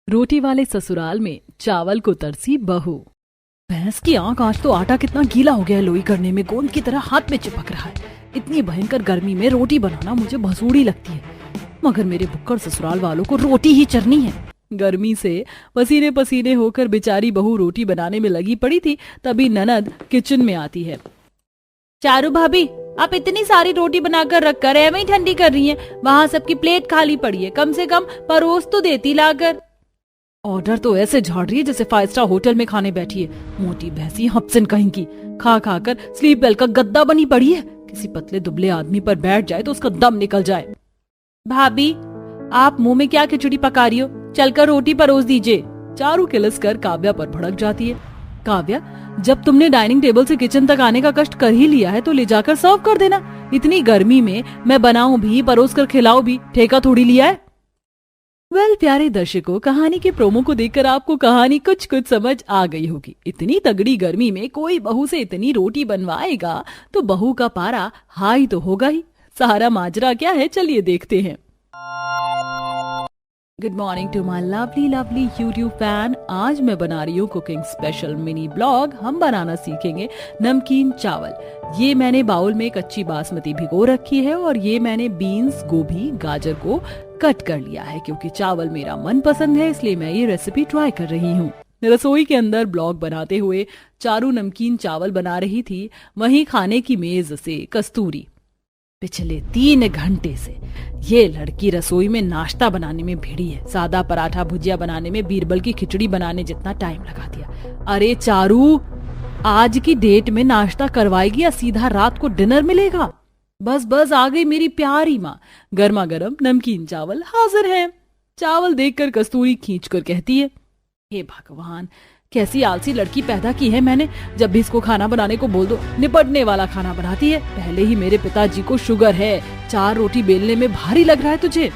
रोटी वाले ससुराल में चावल को तरसी बहू। भैंस की आंख, आज तो आटा कितना गीला हो गया है, लोई करने में गोंद की तरह हाथ में चिपक रहा है। इतनी भयंकर गर्मी में रोटी बनाना मुझे भसूड़ी लगती है, मगर मेरे भुक्कड़ ससुराल वालों को रोटी ही चरनी है। गर्मी से पसीने पसीने होकर बेचारी बहू रोटी बनाने में लगी पड़ी थी, तभी ननद किचन में आती है। चारू भाभी, आप इतनी सारी रोटी बनाकर रख कर एवं ही ठंडी कर रही हैं। वहाँ सबकी प्लेट खाली पड़ी है, कम से कम परोस तो देती लाकर। ऑर्डर तो ऐसे झाड़ रही है जैसे 5 स्टार होटल में खाने बैठी है। मोटी भैंसी हप्सन कहीं की, खा खा कर स्लीप वेल का गद्दा बनी पड़ी है। किसी पतले दुबले आदमी पर बैठ जाए तो उसका दम निकल जाए। भाभी, आप मुंह में क्या खिचड़ी पका रही हो? चलकर रोटी परोस दीजिए। चारू किलस कर काव्या पर भड़क जाती है। काव्या, जब तुमने डाइनिंग टेबल से किचन तक आने का कष्ट कर ही लिया है तो ले जाकर सर्व कर देना। इतनी गर्मी में मैं बनाऊं भी, परोस कर खिलाओ भी, ठेका थोड़ी लिया है। प्यारे दर्शकों, कहानी के प्रोमो को देखकर आपको कहानी कुछ कुछ समझ आ गई होगी। इतनी तगड़ी गर्मी में कोई बहू से इतनी रोटी बनवाएगा तो बहू का पारा हाई तो होगा ही। सारा माजरा क्या है, चलिए देखते हैं। Good morning to my lovely lovely YouTube fan. आज मैं बना रही हूँ कुकिंग स्पेशल मिनी ब्लॉग। हम बनाना सीखेंगे नमकीन चावल। ये मैंने बाउल में कच्ची बासमती भिगो रखी है और ये मैंने बीन्स, गोभी, गाजर को कट कर लिया है। क्योंकि चावल मेरा मन पसंद है इसलिए मैं ये रेसिपी ट्राई कर रही हूँ। रसोई के अंदर ब्लॉग बनाते हुए चारू नमकीन चावल बना रही थी, वहीं खाने की मेज से कस्तूरी। पिछले 3 घंटे से ये लड़की रसोई में नाश्ता बनाने में भिड़ी है। सादा पराठा भुजिया बनाने में बीरबल की खिचड़ी बनाने जितना टाइम लगा दिया। अरे चारू, आज की डेट में नाश्ता करवाएगी या सीधा रात को डिनर मिलेगा? बस बस, आ गई मेरी प्यारी माँ। गर्मा गर्म नमकीन चावल हाजिर है। चावल देखकर कस्तूरी खींचकर कहती है, हे भगवान, कैसी आलसी लड़की पैदा की है मैंने। जब भी इसको खाना बनाने को बोल दो, निपटने वाला खाना बनाती है। पहले ही मेरे पिताजी को शुगर है, 4 रोटी बेलने में भारी लग रहा है तुझे।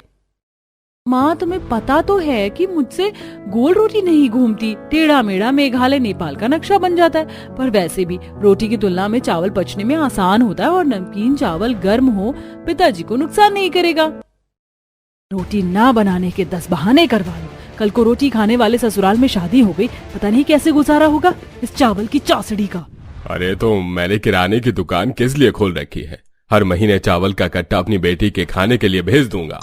माँ, तुम्हें पता तो है कि मुझसे गोल रोटी नहीं घूमती, टेढ़ा मेढ़ा मेघालय नेपाल का नक्शा बन जाता है। पर वैसे भी रोटी की तुलना में चावल पचने में आसान होता है और नमकीन चावल गर्म हो पिताजी को नुकसान नहीं करेगा। रोटी ना बनाने के 10 बहाने करवा लो। कल को रोटी खाने वाले ससुराल में शादी हो गई, पता नहीं कैसे गुजारा होगा इस चावल की चासड़ी का। अरे तो मैंने किराने की दुकान किस लिए खोल रखी है? हर महीने चावल का कट्टा अपनी बेटी के खाने के लिए भेज दूंगा।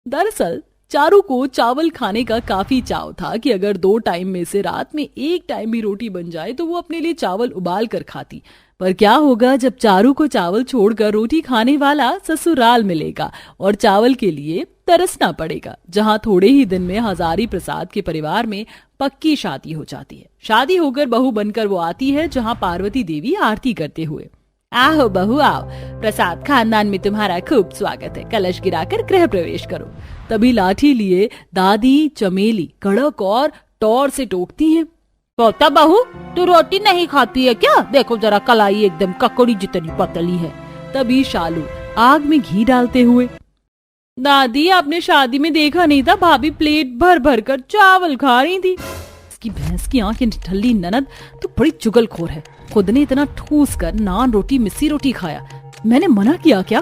दरअसल चारू को चावल खाने का काफी चाव था कि अगर 2 टाइम में से रात में 1 टाइम भी रोटी बन जाए तो वो अपने लिए चावल उबाल कर खाती। पर क्या होगा जब चारू को चावल छोड़कर रोटी खाने वाला ससुराल मिलेगा और चावल के लिए तरसना पड़ेगा। जहां थोड़े ही दिन में हजारी प्रसाद के परिवार में पक्की शादी हो जाती है। शादी होकर बहू बनकर वो आती है जहां पार्वती देवी आरती करते हुए, आओ बहू आओ, प्रसाद खानदान में तुम्हारा खूब स्वागत है, कलश गिराकर गृह प्रवेश करो। तभी लाठी लिए दादी चमेली कड़क और टौर से टोकती हैं, पोता बहू, तू रोटी नहीं खाती है क्या? देखो जरा कलाई एकदम ककड़ी जितनी पतली है। तभी शालू आग में घी डालते हुए, दादी आपने शादी में देखा नहीं था, भाभी प्लेट भर भर कर चावल खा रही थी। इसकी भैंस की आंखें ठल्ली ननद तो बड़ी चुगलखोर है। खुद ने इतना ठूस कर नान रोटी मिस्सी रोटी खाया, मैंने मना किया क्या?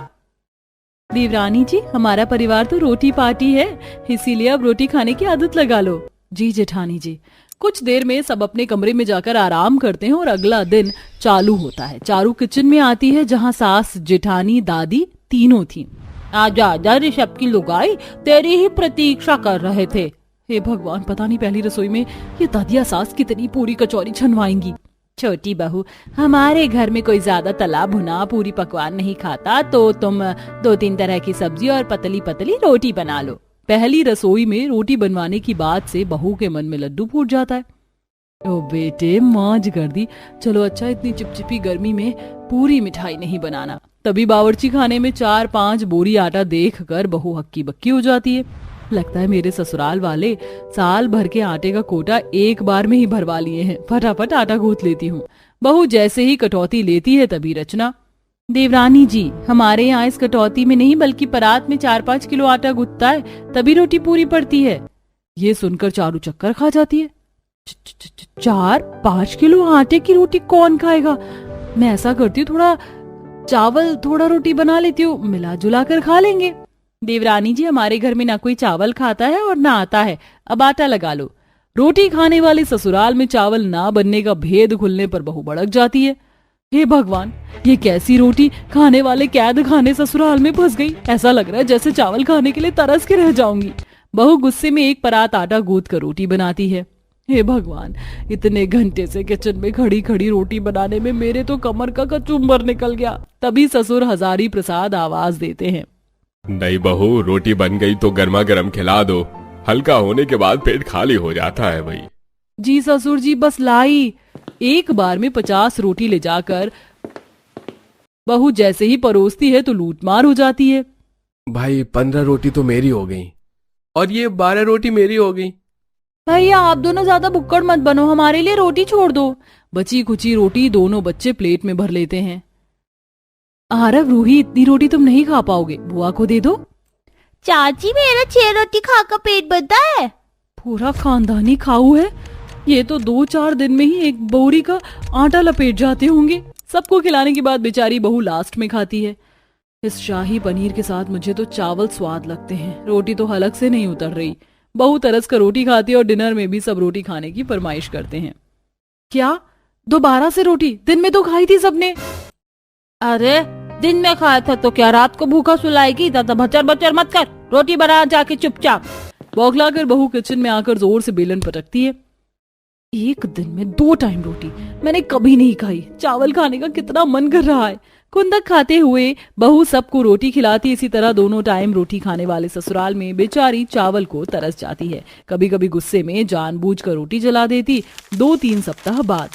देवरानी जी, हमारा परिवार तो रोटी पार्टी है, इसीलिए अब रोटी खाने की आदत लगा लो। जी जेठानी जी। कुछ देर में सब अपने कमरे में जाकर आराम करते हैं और अगला दिन चालू होता है। चारू किचन में आती है जहाँ सास, जेठानी, दादी तीनों थी। आजा आजा ऋषभ की लुगाई, तेरी ही प्रतीक्षा कर रहे थे। हे भगवान, पता नहीं पहली रसोई में ये दादिया सास कितनी पूरी कचौरी छनवाएंगी। छोटी बहू, हमारे घर में कोई ज्यादा तला भुना पूरी पकवान नहीं खाता, तो तुम 2-3 तरह की सब्जी और पतली पतली रोटी बना लो। पहली रसोई में रोटी बनवाने की बात से बहू के मन में लड्डू फूट जाता है। ओ बेटे, मौज कर दी। चलो अच्छा, इतनी चिपचिपी गर्मी में पूरी मिठाई नहीं बनाना। तभी बावर्ची खाने में 4-5 बोरी आटा देख कर बहू हक्की बक्की हो जाती है। लगता है मेरे ससुराल वाले साल भर के आटे का कोटा एक बार में ही भरवा लिए हैं। फटाफट आटा गूंथ लेती हूँ। बहू जैसे ही कटौती लेती है तभी रचना, देवरानी जी, हमारे यहाँ इस कटौती में नहीं बल्कि परात में 4-5 किलो आटा गूंथता है, तभी रोटी पूरी पड़ती है। ये सुनकर चारू चक्कर खा जाती है। 4-5 किलो आटे की रोटी कौन खाएगा? मैं ऐसा करती हूँ, थोड़ा चावल थोड़ा रोटी बना लेती हूँ, मिला जुला कर खा लेंगे। देवरानी जी, हमारे घर में ना कोई चावल खाता है और ना आता है, अब आटा लगा लो। रोटी खाने वाले ससुराल में चावल ना बनने का भेद खुलने पर बहू भड़क जाती है। हे भगवान, ये कैसी रोटी खाने वाले कैद खाने ससुराल में फंस गई। ऐसा लग रहा है जैसे चावल खाने के लिए तरस के रह जाऊंगी। बहू गुस्से में एक परात आटा गूंथ कर रोटी बनाती है। हे भगवान, इतने घंटे से किचन में खड़ी खड़ी रोटी बनाने में मेरे तो कमर का कचूमर निकल गया। तभी ससुर हजारी प्रसाद आवाज देते हैं। नहीं बहू, रोटी बन गई तो गर्मा गर्म खिला दो, हल्का होने के बाद पेट खाली हो जाता है भाई। जी ससुर जी, बस लाई। एक बार में 50 रोटी ले जाकर बहू जैसे ही परोसती है तो लूटमार हो जाती है। भाई 15 रोटी तो मेरी हो गई और ये 12 रोटी मेरी हो गई। भैया आप दोनों ज्यादा भुक्कड़ मत बनो, हमारे लिए रोटी छोड़ दो। बची कुची रोटी दोनों बच्चे प्लेट में भर लेते हैं। आरव, रूही, इतनी रोटी तुम नहीं खा पाओगे, बुआ को दे दो। चाची, मेरा 6 रोटी खाकर पेट भरता है। पूरा खानदानी खाऊ है, ये तो 2-4 दिन में ही एक बोरी का आटा लपेट जाते होंगे। सबको खिलाने के बाद बेचारी बहू लास्ट में खाती है। इस शाही पनीर के साथ मुझे तो चावल स्वाद लगते हैं, रोटी तो हलक से नहीं उतर रही। बहू तरस कर रोटी खाती है और डिनर में भी सब रोटी खाने की फरमाइश करते हैं। क्या दोबारा से रोटी? दिन में तो खाई थी सबने। अरे दिन में खाया था तो क्या रात को भूखा सुलाएगी? दादा भचर भचर मत कर, रोटी बना जाके चुपचाप। बौखलाकर बहू किचन में आकर जोर से बेलन पटकती है। एक दिन में 2 टाइम रोटी मैंने कभी नहीं खाई। चावल खाने का कितना मन कर रहा है। खुंदक खाते हुए बहू सबको रोटी खिलाती। इसी तरह दोनों टाइम रोटी खाने वाले ससुराल में बेचारी चावल को तरस जाती है। कभी कभी गुस्से में जानबूझकर रोटी जला देती। 2-3 सप्ताह बाद,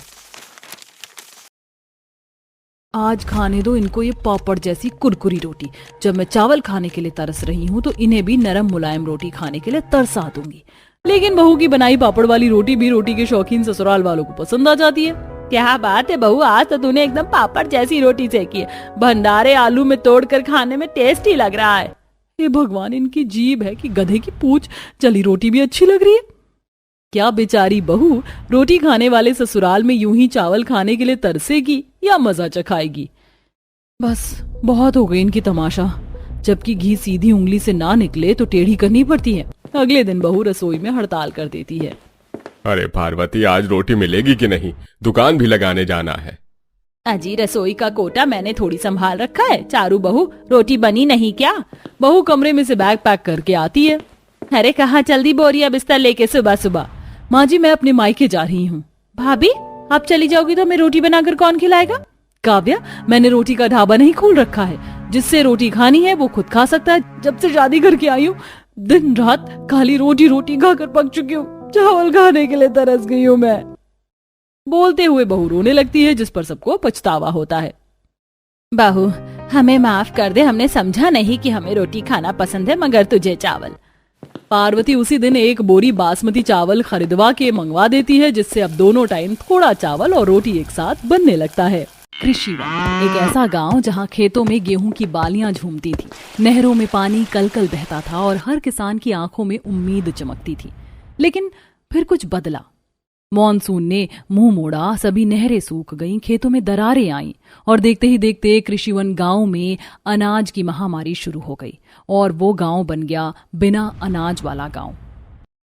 आज खाने दो इनको ये पापड़ जैसी कुरकुरी रोटी। जब मैं चावल खाने के लिए तरस रही हूँ तो इन्हें भी नरम मुलायम रोटी खाने के लिए तरसा दूंगी। लेकिन बहू की बनाई पापड़ वाली रोटी भी रोटी के शौकीन ससुराल वालों को पसंद आ जाती है। क्या बात है बहू, आज तो तूने एकदम पापड़ जैसी रोटी सेकी है। भंडारे आलू में तोड़कर खाने में टेस्टी लग रहा है। हे भगवान, इनकी जीभ है कि गधे की पूंछ। चली रोटी भी अच्छी लग रही है। क्या बेचारी बहू रोटी खाने वाले ससुराल में यूं ही चावल खाने के लिए तरसेगी या मजा चखाएगी? बस बहुत हो गई इनकी तमाशा। जबकि घी सीधी उंगली से ना निकले तो टेढ़ी करनी पड़ती है। अगले दिन बहू रसोई में हड़ताल कर देती है। अरे पार्वती, आज रोटी मिलेगी कि नहीं? दुकान भी लगाने जाना है। अजी, रसोई का कोटा मैंने थोड़ी संभाल रखा है। चारू बहू, रोटी बनी नहीं क्या? बहू कमरे में से बैग पैक करके आती है। अरे कहाँ जल्दी बोरिया बिस्तर लेके सुबह सुबह? माँ जी, मैं अपने मायके जा रही हूँ। भाभी, आप चली जाओगी तो मैं रोटी बनाकर कौन खिलाएगा? काव्या, मैंने रोटी का ढाबा नहीं खोल रखा है। जिससे रोटी खानी है वो खुद खा सकता है। जब से शादी करके आई हूँ दिन रात खाली रोटी रोटी खाकर पक चुकी हूँ। चावल खाने के लिए तरस गई हूँ मैं। बोलते हुए बहू रोने लगती है, जिस पर सबको पछतावा होता है। बहू, हमें माफ कर दे, हमने समझा नहीं कि हमें रोटी खाना पसंद है मगर तुझे चावल। पार्वती उसी दिन एक बोरी बासमती चावल खरीदवा के मंगवा देती है, जिससे अब दोनों टाइम थोड़ा चावल और रोटी एक साथ बनने लगता है। कृषिवन, एक ऐसा गांव जहां खेतों में गेहूं की बालियां झूमती थी, नहरों में पानी कलकल बहता था और हर किसान की आंखों में उम्मीद चमकती थी। लेकिन फिर कुछ बदला। मॉनसून ने मुंह मोड़ा, सभी नहरें सूख गईं, खेतों में दरारें आईं और देखते ही देखते कृषिवन गांव में अनाज की महामारी शुरू हो गई और वो गांव बन गया बिना अनाज वाला गांव।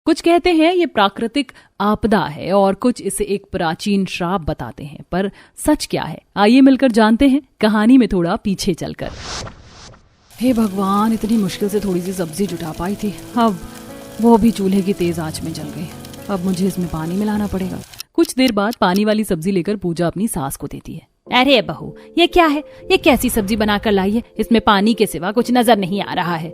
कुछ कहते हैं ये प्राकृतिक आपदा है और कुछ इसे एक प्राचीन श्राप बताते हैं, पर सच क्या है आइए मिलकर जानते हैं कहानी में थोड़ा पीछे चलकर। हे भगवान, इतनी मुश्किल से थोड़ी सी सब्जी जुटा पाई थी, अब वो भी चूल्हे की तेज आंच में जल गई। अब मुझे इसमें पानी मिलाना पड़ेगा। कुछ देर बाद पानी वाली सब्जी लेकर पूजा अपनी सास को देती है। अरे बहू, ये क्या है? ये कैसी सब्जी बनाकर लाई है? इसमें पानी के सिवा कुछ नजर नहीं आ रहा है।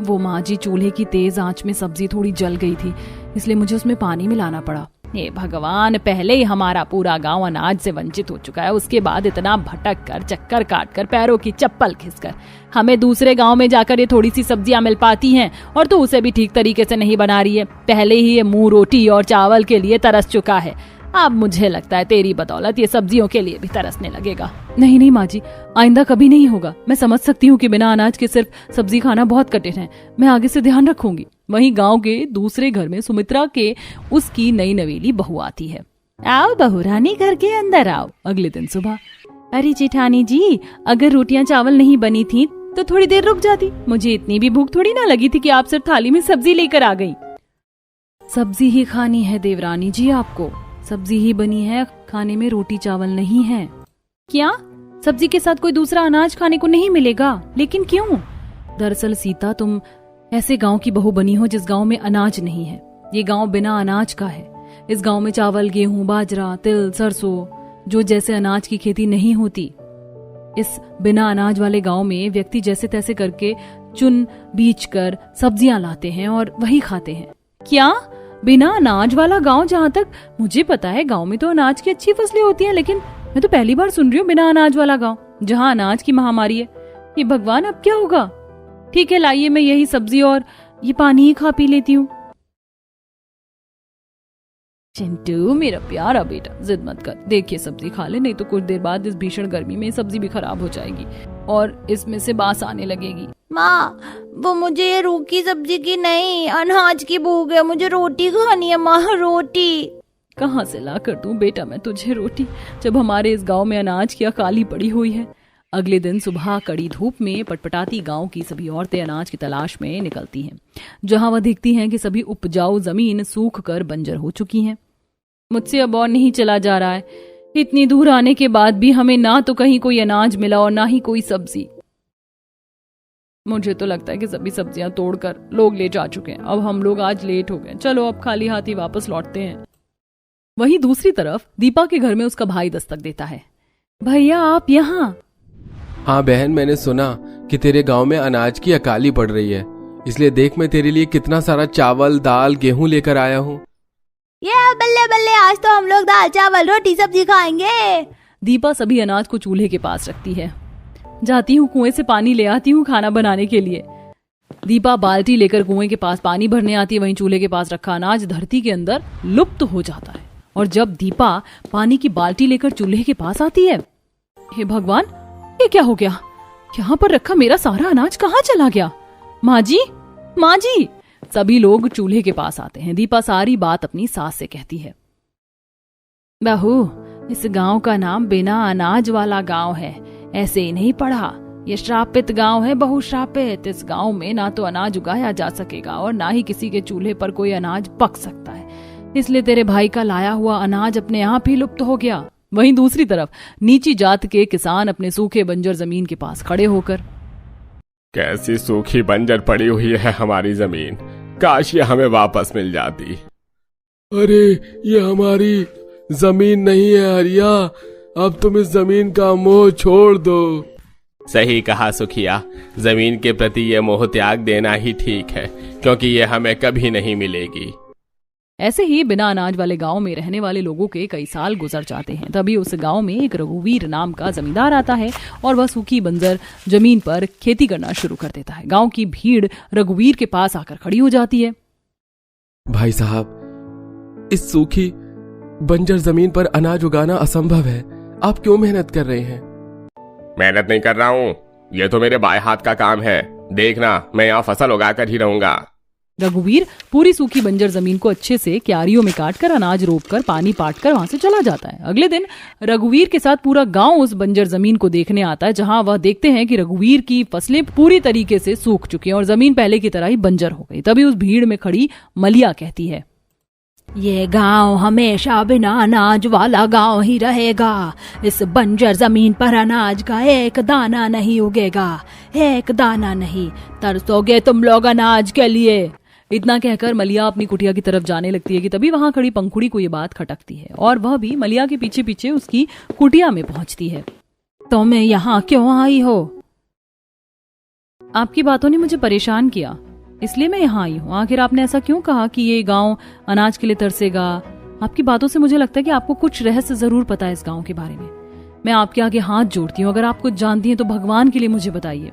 वो माँ जी, चूल्हे की तेज आंच में सब्जी थोड़ी जल गई थी, इसलिए मुझे उसमें पानी मिलाना पड़ा। हे भगवान, पहले ही हमारा पूरा गांव अनाज से वंचित हो चुका है, उसके बाद इतना भटक कर, चक्कर काट कर, पैरों की चप्पल खिसकर हमें दूसरे गांव में जाकर ये थोड़ी सी सब्जियां मिल पाती हैं और तो उसे भी ठीक तरीके से नहीं बना रही है। पहले ही ये मुंह रोटी और चावल के लिए तरस चुका है, अब मुझे लगता है तेरी बदौलत ये सब्जियों के लिए भी तरसने लगेगा। नहीं नहीं माँ जी, आइंदा कभी नहीं होगा। मैं समझ सकती हूँ कि बिना अनाज के सिर्फ सब्जी खाना बहुत कठिन है, मैं आगे से ध्यान रखूंगी। वहीं गांव के दूसरे घर में सुमित्रा के उसकी नई नवेली बहू आती है। आओ बहू रानी, घर के अंदर आओ। अगले दिन सुबह, अरे जेठानी जी, अगर रोटियां चावल नहीं बनी थी तो थोड़ी देर रुक जाती। मुझे इतनी भी भूख थोड़ी ना लगी थी कि आप सिर्फ थाली में सब्जी लेकर आ गई। सब्जी ही खानी है देवरानी जी, आपको सब्जी ही बनी है, खाने में रोटी चावल नहीं है। क्या सब्जी के साथ कोई दूसरा अनाज खाने को नहीं मिलेगा? लेकिन क्यों? दरअसल सीता, तुम ऐसे गांव की बहू बनी हो जिस गांव में अनाज नहीं है। ये गांव बिना अनाज का है। इस गांव में चावल, गेहूं, बाजरा, तिल, सरसों, जो जैसे अनाज की खेती नहीं होती। इस बिना अनाज वाले गांव में व्यक्ति जैसे तैसे करके चुन बीच कर सब्जियां लाते हैं और वही खाते हैं। क्या बिना अनाज वाला गांव? जहाँ तक मुझे पता है गांव में तो अनाज की अच्छी फसलें होती हैं, लेकिन मैं तो पहली बार सुन रही हूँ बिना अनाज वाला गांव जहाँ अनाज की महामारी है। ये भगवान, अब क्या होगा? ठीक है, लाइए मैं यही सब्जी और ये पानी ही खा पी लेती हूँ। चिंटू मेरा प्यारा बेटा, जिद मत कर, देखिए सब्जी खा ले, नहीं तो कुछ देर बाद इस भीषण गर्मी में सब्जी भी खराब हो जाएगी और इसमें से बास आने लगेगी। माँ, वो मुझे ये रूखी सब्जी की नहीं, अनाज की भूख है, मुझे रोटी खानी है माँ, रोटी। कहाँ से ला कर दूं बेटा मैं तुझे रोटी, जब हमारे इस गांव में अनाज की अकाली पड़ी हुई है। अगले दिन सुबह कड़ी धूप में पटपटाती गांव की सभी औरतें अनाज की तलाश में निकलती हैं, जहां वह देखती हैं कि सभी उपजाऊ जमीन सूख कर बंजर हो चुकी हैं। मुझसे अब और नहीं चला जा रहा है, इतनी दूर आने के बाद भी हमें ना तो कहीं कोई अनाज मिला और ना ही कोई सब्जी। मुझे तो लगता है कि सभी सब्जियां तोड़कर लोग ले जा चुके हैं। अब हम लोग आज लेट हो गए, चलो अब खाली हाथी वापस लौटते हैं। वहीं दूसरी तरफ दीपा के घर में उसका भाई दस्तक देता है। भैया आप यहाँ? हाँ बहन, मैंने सुना कि तेरे गांव में अनाज की अकाली पड़ रही है, इसलिए देख मैं तेरे लिए कितना सारा चावल, दाल, गेहूं लेकर आया हूँ। ये बल्ले बल्ले, आज तो हम लोग दाल चावल रोटी सब्जी खाएंगे। दीपा सभी अनाज को चूल्हे के पास रखती है। जाती हूँ कुएं से पानी ले आती हूँ खाना बनाने के लिए। दीपा बाल्टी लेकर कुएं के पास पानी भरने आती है। वहीं चूल्हे के पास रखा अनाज धरती के अंदर लुप्त हो जाता है। और जब दीपा पानी की बाल्टी लेकर चूल्हे के पास आती है, हे भगवान, ये क्या हो गया? यहाँ पर रखा मेरा सारा अनाज कहाँ चला गया? माँ जी, माँ जी! सभी लोग चूल्हे के पास आते हैं। दीपा सारी बात अपनी सास से कहती है। बहू, इस गांव का नाम बिना अनाज वाला गांव है, ऐसे ही नहीं पढ़ा। ये श्रापित गांव है, बहुश्रापित। इस गांव में ना तो अनाज उगाया जा सकेगा और ना ही किसी के चूल्हे पर कोई अनाज पक सकता है, इसलिए तेरे भाई का लाया हुआ अनाज अपने आप ही लुप्त हो गया। वहीं दूसरी तरफ नीची जात के किसान अपने सूखे बंजर जमीन के पास खड़े होकर, कैसी सूखी बंजर पड़ी हुई है हमारी जमीन, काश ये हमें वापस मिल जाती। अरे ये हमारी जमीन नहीं है हरिया, अब तुम इस जमीन का मोह छोड़ दो। सही कहा सुखिया, जमीन के प्रति ये मोह त्याग देना ही ठीक है, क्योंकि ये हमें कभी नहीं मिलेगी। ऐसे ही बिना अनाज वाले गांव में रहने वाले लोगों के कई साल गुजर जाते हैं। तभी उस गांव में एक रघुवीर नाम का जमींदार आता है और वह सूखी बंजर जमीन पर खेती करना शुरू कर देता है। गांव की भीड़ रघुवीर के पास आकर खड़ी हो जाती है। भाई साहब, इस सूखी बंजर जमीन पर अनाज उगाना असंभव है, आप क्यों मेहनत कर रहे हैं? मेहनत नहीं कर रहा हूँ, ये तो मेरे बाएं हाथ का काम है। देखना, मैं यहाँ फसल उगाकर ही रहूंगा। रघुवीर पूरी सूखी बंजर जमीन को अच्छे से क्यारियों में काटकर अनाज रोपकर पानी पाटकर वहां से चला जाता है। अगले दिन रघुवीर के साथ पूरा गांव उस बंजर जमीन को देखने आता है, जहां वह देखते हैं कि रघुवीर की फसलें पूरी तरीके से सूख चुकी हैं और जमीन पहले की तरह ही बंजर हो गई। तभी उस भीड़ में खड़ी मलिया कहती है, ये गांव हमेशा बिना अनाज वाला गांव ही रहेगा। इस बंजर जमीन पर अनाज का एक दाना नहीं उगेगा, एक दाना नहीं। तरसोगे तुम लोग अनाज के लिए। इतना कहकर मलिया अपनी कुटिया की तरफ जाने लगती है कि तभी वहां खड़ी पंखुड़ी को ये बात खटकती है और वह भी मलिया के पीछे पीछे उसकी कुटिया में पहुंचती है। तो मैं यहाँ क्यों आई हो? आपकी बातों ने मुझे परेशान किया, इसलिए मैं यहाँ आई हूँ। आखिर आपने ऐसा क्यों कहा कि ये गांव अनाज के लिए तरसेगा? आपकी बातों से मुझे लगता है कि आपको कुछ रहस्य जरूर पता है इस गांव के बारे में। मैं आपके आगे हाथ जोड़ती हूँ, अगर आप कुछ जानती हैं तो भगवान के लिए मुझे बताइए।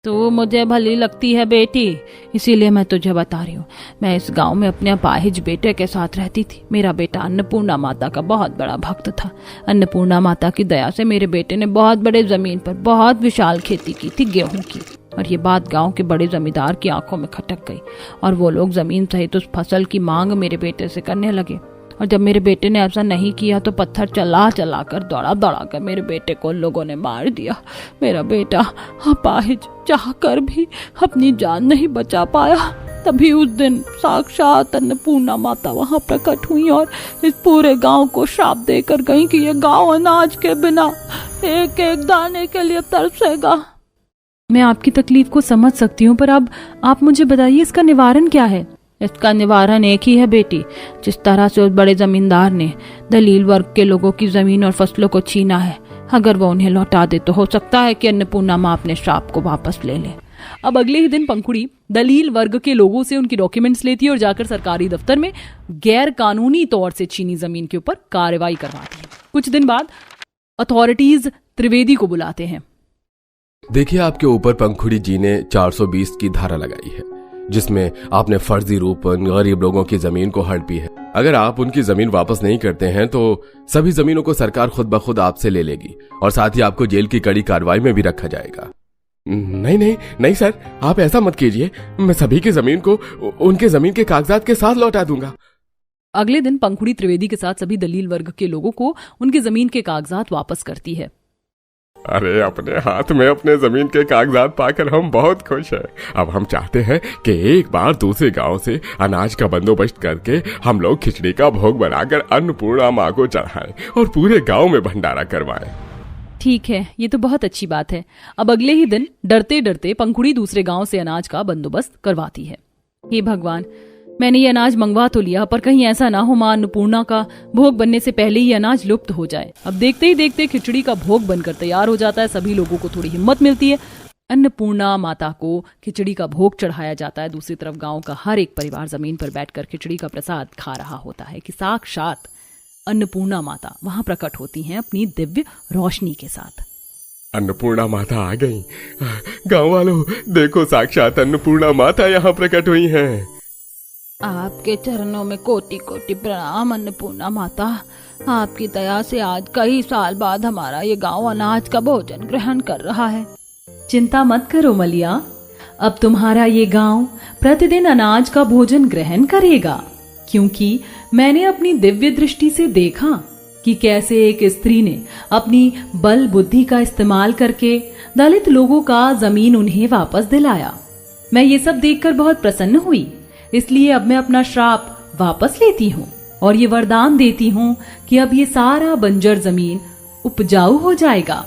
तो मुझे भली लगती है बेटी, इसीलिए मैं तुझे बता रही हूँ। मैं इस गांव में अपने अपाहिज बेटे के साथ रहती थी। मेरा बेटा अन्नपूर्णा माता का बहुत बड़ा भक्त था। अन्नपूर्णा माता की दया से मेरे बेटे ने बहुत बड़े जमीन पर बहुत विशाल खेती की थी, गेहूं की। और ये बात गांव के बड़े जमींदार की आंखों में खटक गई और वो लोग जमीन सहित उस फसल की मांग मेरे बेटे से करने लगे। और जब मेरे बेटे ने ऐसा नहीं किया तो पत्थर चला चला कर दौड़ा दौड़ा कर मेरे बेटे को लोगों ने मार दिया। मेरा बेटा अपाहिज चाह कर भी अपनी जान नहीं बचा पाया। तभी उस दिन साक्षात अन्नपूर्णा माता वहां प्रकट हुई और इस पूरे गांव को श्राप देकर गई कि ये गांव अनाज के बिना एक एक दाने के लिए तरसेगा। मैं आपकी तकलीफ को समझ सकती हूँ, पर अब आप मुझे बताइए इसका निवारण क्या है? इसका निवारण एक ही है बेटी। जिस तरह से उस बड़े जमींदार ने दलील वर्ग के लोगों की जमीन और फसलों को छीना है, अगर वो उन्हें लौटा दे तो हो सकता है कि अन्नपूर्णा माँ अपने श्राप को वापस ले ले। अब अगले ही दिन पंखुड़ी दलील वर्ग के लोगों से उनकी डॉक्यूमेंट्स लेती है और जाकर सरकारी दफ्तर में गैर कानूनी तौर से छीनी जमीन के ऊपर कार्रवाई करवाती है। कुछ दिन बाद अथॉरिटीज त्रिवेदी को बुलाते हैं। देखिए, आपके ऊपर पंखुड़ी जी ने 420 की धारा लगाई है, जिसमें आपने फर्जी रूप गरीब लोगों की जमीन को हड़पी है। अगर आप उनकी जमीन वापस नहीं करते हैं तो सभी जमीनों को सरकार खुद ब खुद आपसे ले लेगी और साथ ही आपको जेल की कड़ी कार्रवाई में भी रखा जाएगा। नहीं नहीं नहीं सर, आप ऐसा मत कीजिए। मैं सभी की जमीन को उनके जमीन के कागजात के साथ लौटा दूंगा। अगले दिन पंखुड़ी त्रिवेदी के साथ सभी दलील वर्ग के लोगों को उनकी जमीन के कागजात वापस करती है। अरे, अपने हाथ में अपने जमीन के कागजात पाकर हम बहुत खुश हैं। अब हम चाहते हैं कि एक बार दूसरे गांव से अनाज का बंदोबस्त करके हम लोग खिचड़ी का भोग बनाकर अन्नपूर्णा माँ को चढ़ाएं और पूरे गांव में भंडारा करवाएं। ठीक है, ये तो बहुत अच्छी बात है। अब अगले ही दिन डरते डरते पंखुड़ी दूसरे गांव से अनाज का बंदोबस्त करवाती है। हे भगवान, मैंने ये अनाज मंगवा तो लिया, पर कहीं ऐसा ना हो मां अन्नपूर्णा का भोग बनने से पहले ही अनाज लुप्त हो जाए। अब देखते ही देखते खिचड़ी का भोग बनकर तैयार हो जाता है। सभी लोगों को थोड़ी हिम्मत मिलती है। अन्नपूर्णा माता को खिचड़ी का भोग चढ़ाया जाता है। दूसरी तरफ गांव का हर एक परिवार जमीन पर बैठकर खिचड़ी का प्रसाद खा रहा होता है कि साक्षात अन्नपूर्णा माता वहां प्रकट होती हैं अपनी दिव्य रोशनी के साथ। अन्नपूर्णा माता आ गई। गांव वालों, देखो, साक्षात अन्नपूर्णा माता यहाँ प्रकट हुई हैं। आपके चरणों में कोटि कोटि प्रणाम अन्नपूर्णा माता। आपकी दया से आज कई साल बाद हमारा ये गांव अनाज का भोजन ग्रहण कर रहा है। चिंता मत करो मलिया, अब तुम्हारा ये गांव प्रतिदिन अनाज का भोजन ग्रहण करेगा, क्योंकि मैंने अपनी दिव्य दृष्टि से देखा कि कैसे एक स्त्री ने अपनी बल बुद्धि का इस्तेमाल करके दलित लोगों का जमीन उन्हें वापस दिलाया। मैं ये सब देखकर बहुत प्रसन्न हुई, इसलिए अब मैं अपना श्राप वापस लेती हूँ और ये वरदान देती हूँ कि अब ये सारा बंजर जमीन उपजाऊ हो जाएगा।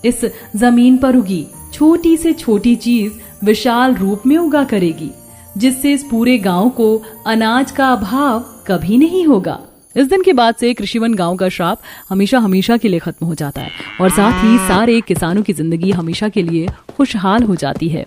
इस जमीन पर उगी छोटी से छोटी चीज विशाल रूप में उगा करेगी, जिससे इस पूरे गांव को अनाज का अभाव कभी नहीं होगा। इस दिन के बाद से कृषिवन गांव का श्राप हमेशा हमेशा के लिए खत्म हो जाता है और साथ ही सारे किसानों की जिंदगी हमेशा के लिए खुशहाल हो जाती है।